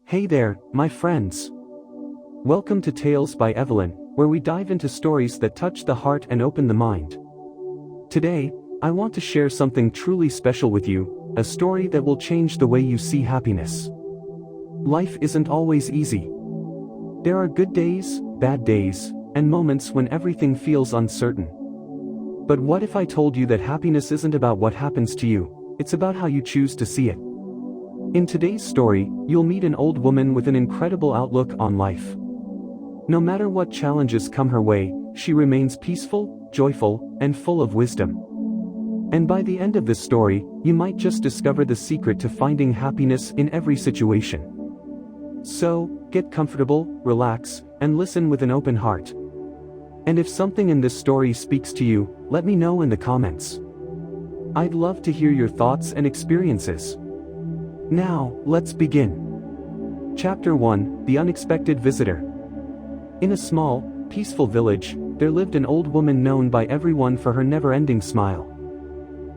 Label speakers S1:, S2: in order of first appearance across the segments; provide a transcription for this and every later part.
S1: Hey there, my friends. Welcome to Tales by Evelyn, where we dive into stories that touch the heart and open the mind. Today, I want to share something truly special with you, a story that will change the way you see happiness. Life isn't always easy. There are good days, bad days, and moments when everything feels uncertain. But what if I told you that happiness isn't about what happens to you, it's about how you choose to see it? In today's story, you'll meet an old woman with an incredible outlook on life. No matter what challenges come her way, she remains peaceful, joyful, and full of wisdom. And by the end of this story, you might just discover the secret to finding happiness in every situation. So, get comfortable, relax, and listen with an open heart. And if something in this story speaks to you, let me know in the comments. I'd love to hear your thoughts and experiences. Now, let's begin. Chapter 1, The Unexpected Visitor. In a small, peaceful village, there lived an old woman known by everyone for her never-ending smile.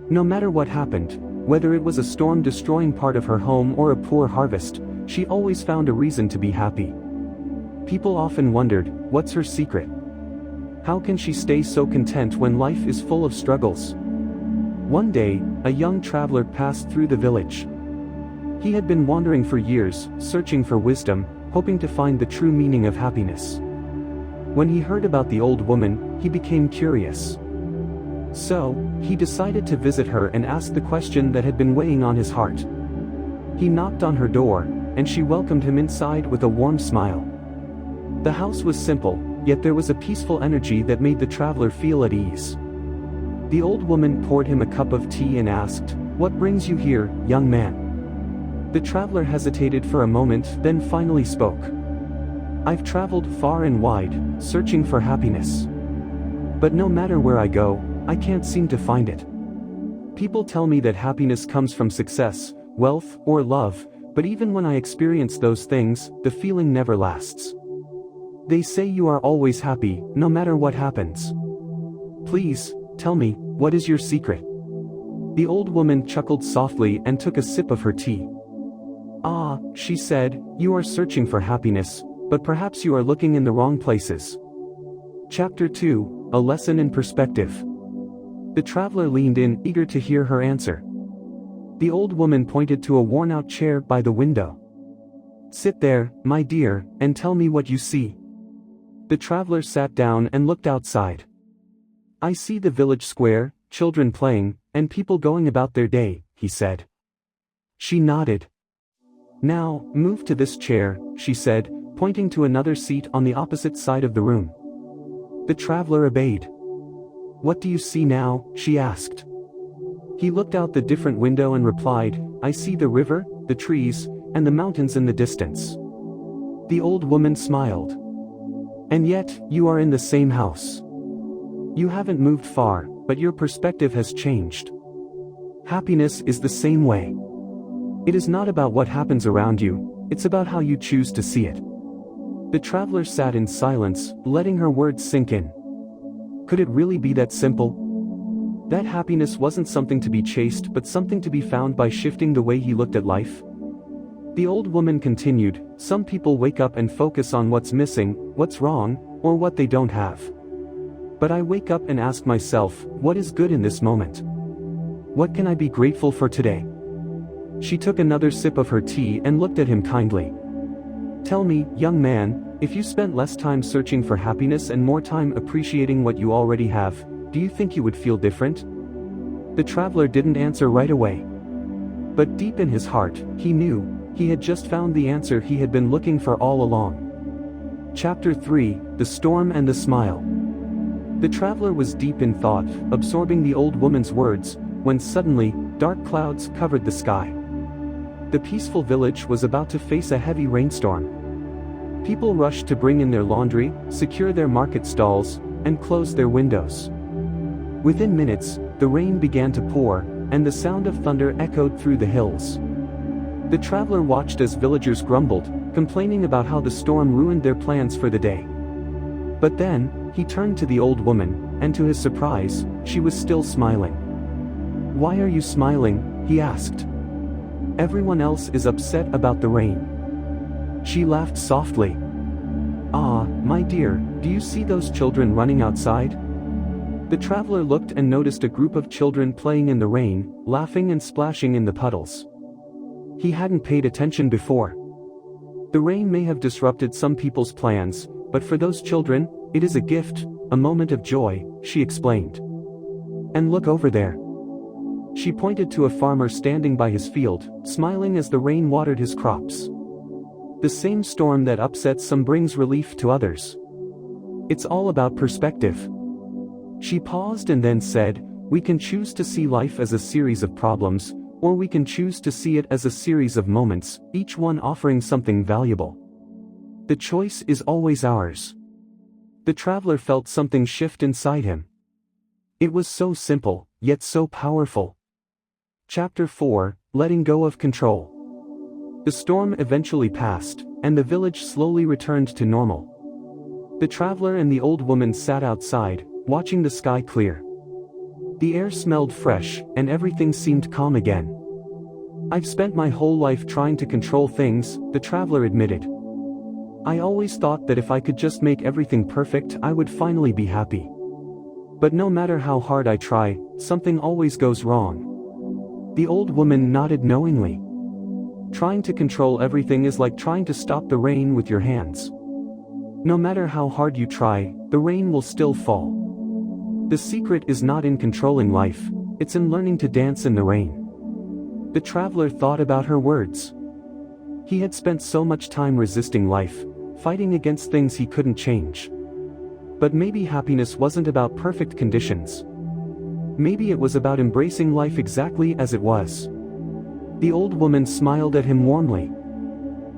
S1: No matter what happened, whether it was a storm destroying part of her home or a poor harvest, she always found a reason to be happy. People often wondered, what's her secret? How can she stay so content when life is full of struggles? One day, a young traveler passed through the village. He had been wandering for years, searching for wisdom, hoping to find the true meaning of happiness. When he heard about the old woman, he became curious. So, he decided to visit her and ask the question that had been weighing on his heart. He knocked on her door, and she welcomed him inside with a warm smile. The house was simple, yet there was a peaceful energy that made the traveler feel at ease. The old woman poured him a cup of tea and asked, "What brings you here, young man?" The traveler hesitated for a moment, then finally spoke. "I've traveled far and wide, searching for happiness. But no matter where I go, I can't seem to find it. People tell me that happiness comes from success, wealth, or love, but even when I experience those things, the feeling never lasts. They say you are always happy, no matter what happens. Please, tell me, what is your secret?" The old woman chuckled softly and took a sip of her tea. "Ah," she said, "you are searching for happiness, but perhaps you are looking in the wrong places." Chapter 2, A Lesson in Perspective. The traveler leaned in, eager to hear her answer. The old woman pointed to a worn-out chair by the window. "Sit there, my dear, and tell me what you see." The traveler sat down and looked outside. "I see the village square, children playing, and people going about their day," he said. She nodded. "Now, move to this chair," she said, pointing to another seat on the opposite side of the room. The traveler obeyed. "What do you see now?" she asked. He looked out the different window and replied, "I see the river, the trees, and the mountains in the distance." The old woman smiled. "And yet, you are in the same house. You haven't moved far, but your perspective has changed. Happiness is the same way. It is not about what happens around you, it's about how you choose to see it." The traveler sat in silence, letting her words sink in. Could it really be that simple? That happiness wasn't something to be chased but something to be found by shifting the way he looked at life? The old woman continued, "Some people wake up and focus on what's missing, what's wrong, or what they don't have. But I wake up and ask myself, what is good in this moment? What can I be grateful for today?" She took another sip of her tea and looked at him kindly. "Tell me, young man, if you spent less time searching for happiness and more time appreciating what you already have, do you think you would feel different?" The traveler didn't answer right away. But deep in his heart, he knew, he had just found the answer he had been looking for all along. Chapter 3, The Storm and the Smile. The traveler was deep in thought, absorbing the old woman's words, when suddenly, dark clouds covered the sky. The peaceful village was about to face a heavy rainstorm. People rushed to bring in their laundry, secure their market stalls, and close their windows. Within minutes, the rain began to pour, and the sound of thunder echoed through the hills. The traveler watched as villagers grumbled, complaining about how the storm ruined their plans for the day. But then, he turned to the old woman, and to his surprise, she was still smiling. "Why are you smiling?" he asked. "Everyone else is upset about the rain. She laughed softly. "Ah, my dear, do you see those children running outside?" The traveler looked and noticed a group of children playing in the rain, laughing and splashing in the puddles. He hadn't paid attention before. The rain may have disrupted some people's plans, but for those children, it is a gift, a moment of joy, she explained. "And look over there." She pointed to a farmer standing by his field, smiling as the rain watered his crops. The same storm that upsets some brings relief to others. It's all about perspective. She paused and then said, "We can choose to see life as a series of problems, or we can choose to see it as a series of moments, each one offering something valuable. The choice is always ours." The traveler felt something shift inside him. It was so simple, yet so powerful. Chapter 4, Letting Go of Control. The storm eventually passed, and the village slowly returned to normal. The traveler and the old woman sat outside, watching the sky clear. The air smelled fresh, and everything seemed calm again. "I've spent my whole life trying to control things," the traveler admitted. "I always thought that if I could just make everything perfect, I would finally be happy. But no matter how hard I try, something always goes wrong." The old woman nodded knowingly. Trying to control everything is like trying to stop the rain with your hands. No matter how hard you try, the rain will still fall. The secret is not in controlling life, it's in learning to dance in the rain. The traveler thought about her words. He had spent so much time resisting life, fighting against things he couldn't change. But maybe happiness wasn't about perfect conditions. Maybe it was about embracing life exactly as it was. The old woman smiled at him warmly.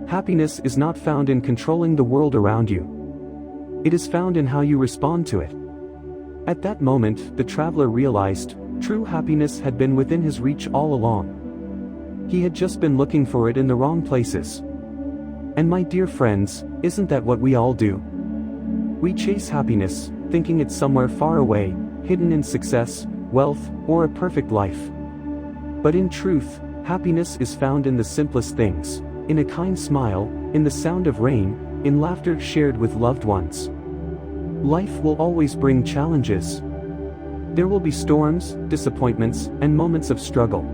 S1: Happiness is not found in controlling the world around you. It is found in how you respond to it. At that moment, the traveler realized, true happiness had been within his reach all along. He had just been looking for it in the wrong places. And my dear friends, isn't that what we all do? We chase happiness, thinking it's somewhere far away, hidden in success, wealth, or a perfect life. But in truth, happiness is found in the simplest things, in a kind smile, in the sound of rain, in laughter shared with loved ones. Life will always bring challenges. There will be storms, disappointments, and moments of struggle.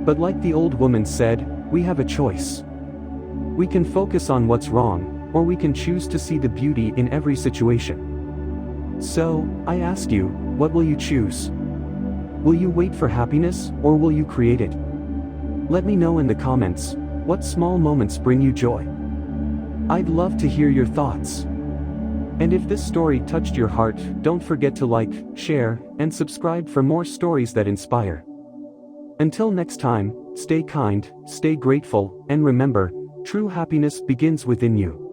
S1: But like the old woman said, we have a choice. We can focus on what's wrong, or we can choose to see the beauty in every situation. So, I ask you, what will you choose? Will you wait for happiness, or will you create it? Let me know in the comments, what small moments bring you joy? I'd love to hear your thoughts. And if this story touched your heart, don't forget to like, share, and subscribe for more stories that inspire. Until next time, stay kind, stay grateful, and remember, true happiness begins within you.